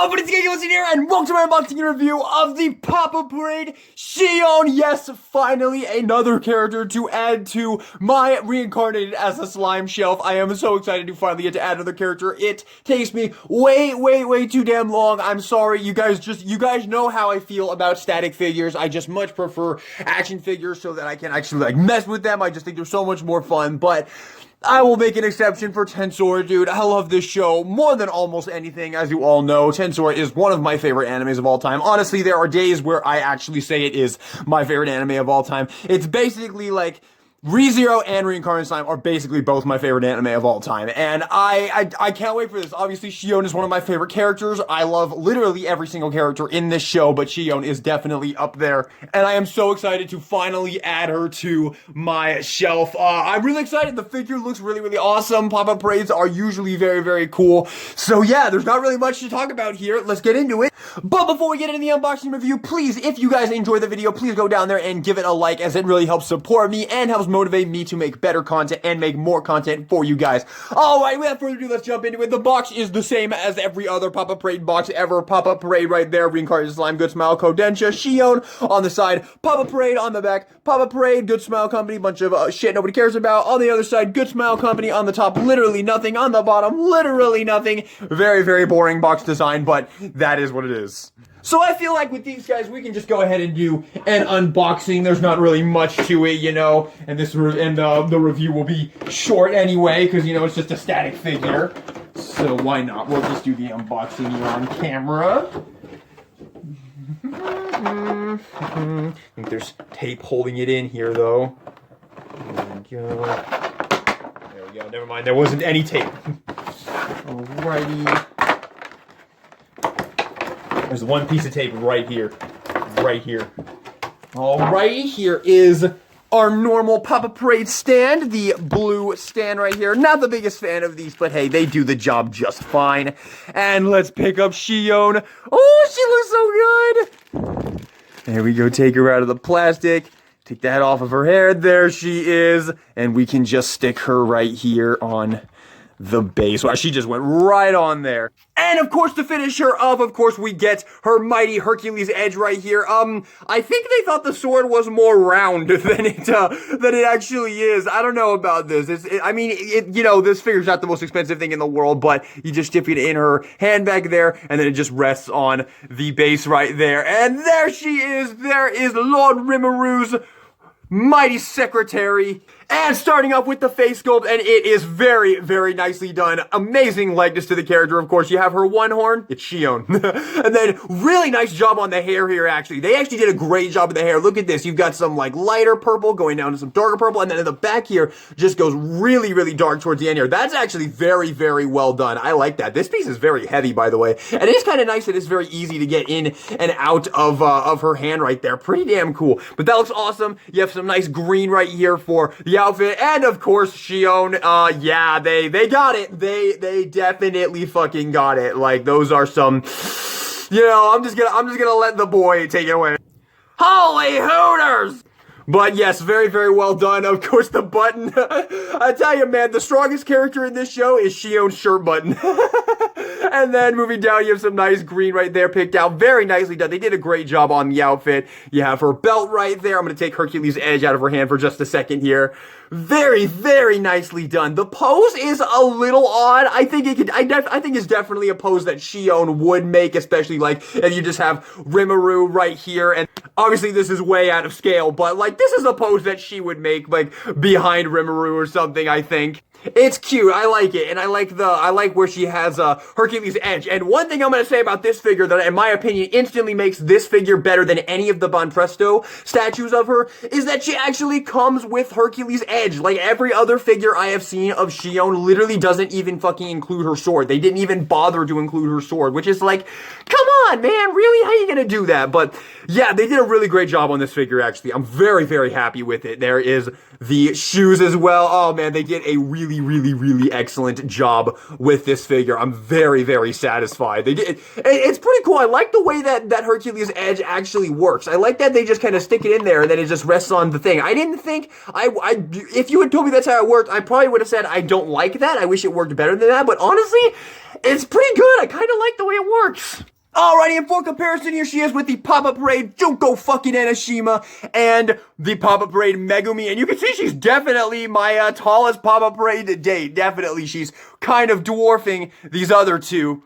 Yo, but it's Giggles here, and welcome to my unboxing review of the Pop-Up Parade Shion. Yes, finally another character to add to my Reincarnated as a Slime shelf. I am so excited to finally get to add another character. It takes me way too damn long. I'm sorry, you guys know how I feel about static figures. I just much prefer action figures so that I can actually mess with them. I just think they're so much more fun, but I will make an exception for Tensor, dude. I love this show more than almost anything, as you all know. Tensor is one of my favorite animes of all time. Honestly, there are days where I actually say it is my favorite anime of all time. It's basically like ReZero and Reincarnated Slime are basically both my favorite anime of all time, and I can't wait for this. Obviously, Shion is one of my favorite characters. I love literally every single character in this show, but Shion is definitely up there, and I am so excited to finally add her to my shelf. I'm really excited. The figure looks really awesome. Pop-up parades are usually very cool, so yeah, there's not really much to talk about here. Let's get into it. But before we get into the unboxing review, please, if you guys enjoy the video, please go down there and give it a like, as it really helps support me and helps motivate me to make better content and make more content for you guys. Alright, without further ado, let's jump into it. The box is the same as every other Pop-Up Parade box ever. Pop-Up Parade right there, Reincarnated Slime, Good Smile, Kodensha, Shion on the side, Pop-Up Parade on the back, Pop-Up Parade, Good Smile Company, bunch of shit nobody cares about. On the other side, Good Smile Company on the top, literally nothing. On the bottom, literally nothing. Very boring box design, but that is what it is. So I feel like with these guys, we can just go ahead and do an unboxing. There's not really much to it, you know, and the review will be short anyway, because, you know, it's just a static figure. So why not? We'll just do the unboxing here on camera. I think there's tape holding it in here, though. There we go. There we go. Never mind. There wasn't any tape. Alrighty. There's one piece of tape right here. Right here. Alrighty, here is our normal Pop-Up Parade stand. The blue stand right here. Not the biggest fan of these, but hey, they do the job just fine. And let's pick up Shion. Oh, she looks so good! There we go, take her out of the plastic. Take that off of her hair. There she is. And we can just stick her right here on the base. Wow, she just went right on there. And of course, to finish her up, of course, we get her mighty Hercules edge right here. I think they thought the sword was more round than it actually is. I don't know about this. You know, this figure's not the most expensive thing in the world, but you just stick it in her hand back there, and then it just rests on the base right there. And there she is. There is Lord Rimmeru's mighty secretary. And starting off with the face sculpt, and it is very nicely done. Amazing likeness to the character, of course. You have her one horn, it's Shion. And then, really nice job on the hair here, actually. They actually did a great job with the hair. Look at this. You've got some, lighter purple going down to some darker purple, and then in the back here, just goes really dark towards the end here. That's actually very well done. I like that. This piece is very heavy, by the way. And it is kind of nice that it's very easy to get in and out of her hand right there. Pretty damn cool. But that looks awesome. You have some nice green right here for the outfit, and of course Shion. Yeah, they got it. They definitely fucking got it. Like, those are some, you know, I'm just gonna let the boy take it away. Holy Hooters! But yes, very well done. Of course, the button. I tell you, man, the strongest character in this show is Shion's shirt button. And then moving down, you have some nice green right there picked out. Very nicely done. They did a great job on the outfit. You have her belt right there. I'm going to take Hercules' edge out of her hand for just a second here. Very nicely done. The pose is a little odd. I think it's definitely a pose that Shion would make, especially if you just have Rimmeru right here. And obviously this is way out of scale, but this is a pose that she would make behind Rimmeru or something, I think. It's cute. I like it. And I like where she has Hercules' edge. And one thing I'm going to say about this figure that, in my opinion, instantly makes this figure better than any of the Bonpresto statues of her is that she actually comes with Hercules' edge. Like every other figure I have seen of Shion literally doesn't even fucking include her sword. They didn't even bother to include her sword, which is come on, man. Really? How are you going to do that? But yeah, they did a really great job on this figure, actually. I'm very happy with it. There is the shoes as well. Oh, man, they did a really excellent job with this figure. I'm very satisfied. They did. It's pretty cool. I like the way that Hercules' edge actually works. I like that they just kind of stick it in there and then it just rests on the thing. I didn't think, if you had told me that's how it worked, I probably would have said I don't like that. I wish it worked better than that. But honestly, it's pretty good. I kind of like the way it works. Alrighty, and for comparison, here she is with the Pop-Up Parade Junko fucking Enoshima and the Pop-Up Parade Megumi. And you can see she's definitely my tallest Pop-Up Parade to date. Definitely, she's kind of dwarfing these other two.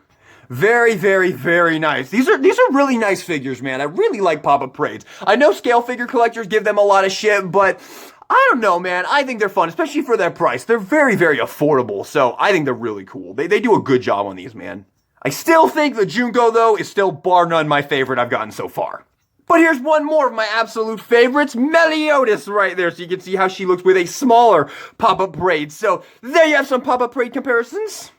Very, very, very nice. These are really nice figures, man. I really like Pop-Up Parades. I know scale figure collectors give them a lot of shit, but I don't know, man. I think they're fun, especially for their price. They're very, very affordable, so I think they're really cool. They do a good job on these, man. I still think the Junko, though, is still bar none my favorite I've gotten so far. But here's one more of my absolute favorites, Meliodas right there, so you can see how she looks with a smaller Pop-Up Parade. So there you have some Pop-Up Parade comparisons.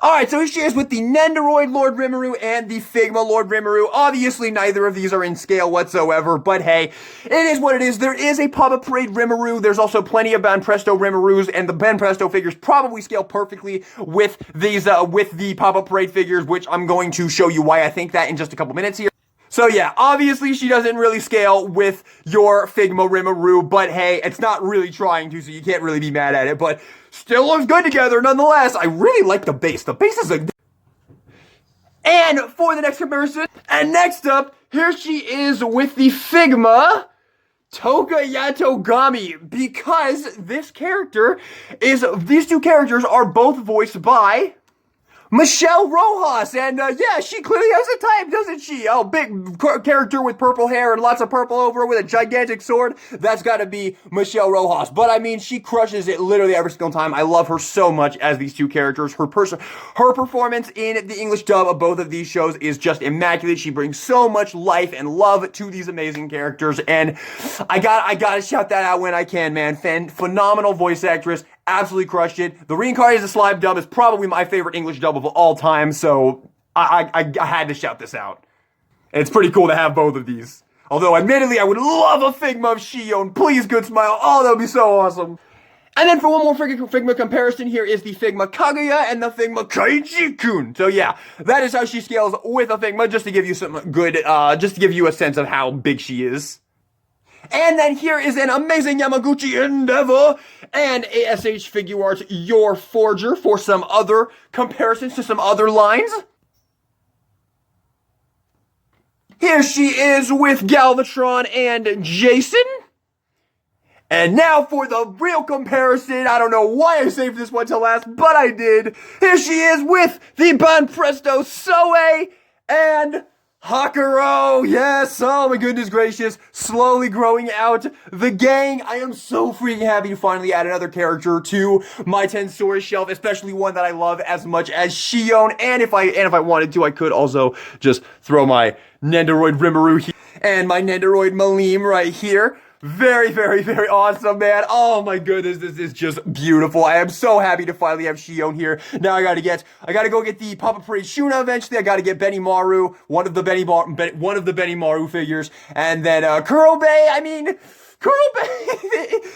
Alright, so here she is with the Nendoroid Lord Rimuru and the Figma Lord Rimuru. Obviously, neither of these are in scale whatsoever, but hey, it is what it is. There is a Pop-Up Parade Rimuru. There's also plenty of Banpresto Rimurus, and the Banpresto figures probably scale perfectly with these, with the Pop-Up Parade figures, which I'm going to show you why I think that in just a couple minutes here. So yeah, obviously she doesn't really scale with your Figma Rimuru, but hey, it's not really trying to, so you can't really be mad at it, but still looks good together nonetheless. I really like the base. The base is a... And for the next comparison, and next up, here she is with the Figma Toga Yatogami, because this character is... These two characters are both voiced by Michelle Rojas, and yeah, she clearly has a type, doesn't she? Oh, big character with purple hair and lots of purple over with a gigantic sword. That's gotta be Michelle Rojas. But I mean, she crushes it literally every single time. I love her so much as these two characters. Her performance in the English dub of both of these shows is just immaculate. She brings so much life and love to these amazing characters, and I gotta shout that out when I can, man. Phenomenal voice actress. Absolutely crushed it. The Reincarnated Slime dub is probably my favorite English dub of all time, so I had to shout this out. And it's pretty cool to have both of these. Although, admittedly, I would love a Figma of Shion. Please, good smile. Oh, that would be so awesome. And then for one more Figma comparison, here is the Figma Kaguya and the Figma Kaiji-kun. So yeah, that is how she scales with a Figma, just to give you some good, just to give you a sense of how big she is. And then here is an amazing Yamaguchi Endeavor and ASH Figure Arts Your Forger for some other comparisons to some other lines. Here she is with Galvatron and Jason. And now for the real comparison. I don't know why I saved this one till last, but I did. Here she is with the Banpresto Soe and Hakuro, yes, oh my goodness gracious, slowly growing out the gang. I am so freaking happy to finally add another character to my Tensori shelf, especially one that I love as much as Shion, and if I wanted to, I could also just throw my Nendoroid Rimuru here, and my Nendoroid Malim right here. Very, very, very awesome, man. Oh my goodness, this is just beautiful. I am so happy to finally have Shion here. Now I gotta go get the Pop-Up Parade Shuna eventually. I gotta get Benimaru, one of the Benimaru figures, and then Kurobe. I mean, Kurobe,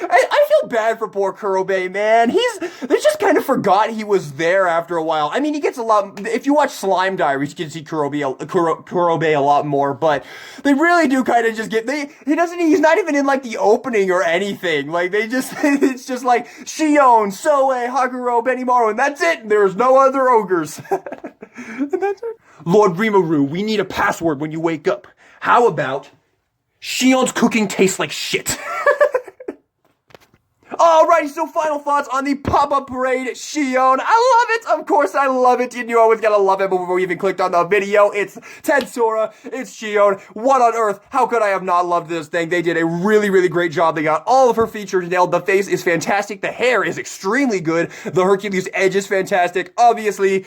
I feel bad for poor Kurobe, man. They just kind of forgot he was there after a while. I mean, he gets a lot, if you watch Slime Diaries, you can see Kurobe a lot more, but they really do kind of just get, he's not even in like the opening or anything. Like it's just like Shion, Soe, Haguro, Benimaru, and that's it. There's no other ogres. And that's it. Lord Rimuru, we need a password when you wake up. How about Shion's cooking tastes like shit. Alrighty, so final thoughts on the Pop-Up Parade Shion. I love it. Of course, I love it. You always gotta love it before we even clicked on the video. It's Tensora. It's Shion. What on earth? How could I have not loved this thing? They did a really, really great job. They got all of her features nailed. The face is fantastic. The hair is extremely good. The Hercules edge is fantastic. Obviously,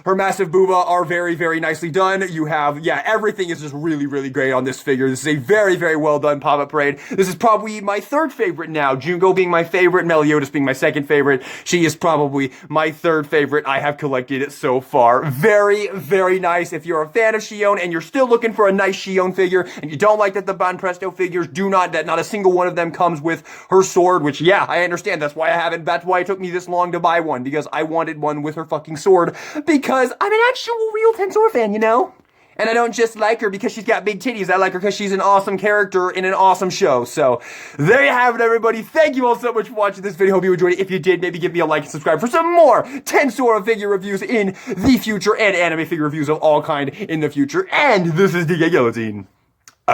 her massive booba are very, very nicely done. You have, yeah, everything is just really, really great on this figure. This is a very, very well done Pop-Up Parade. This is probably my third favorite now. Junko being my favorite, Meliodas being my second favorite. She is probably my third favorite I have collected so far. Very, very nice. If you're a fan of Shion and you're still looking for a nice Shion figure and you don't like that the Banpresto figures that not a single one of them comes with her sword, which yeah, I understand. That's why it took me this long to buy one, because I wanted one with her fucking sword, because I'm an actual real Tensor fan, you know? And I don't just like her because she's got big titties. I like her because she's an awesome character in an awesome show. So there you have it, everybody. Thank you all so much for watching this video. Hope you enjoyed it. If you did, maybe give me a like and subscribe for some more Tensora figure reviews in the future and anime figure reviews of all kind in the future. And this is DJ Guillotine,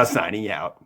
signing out.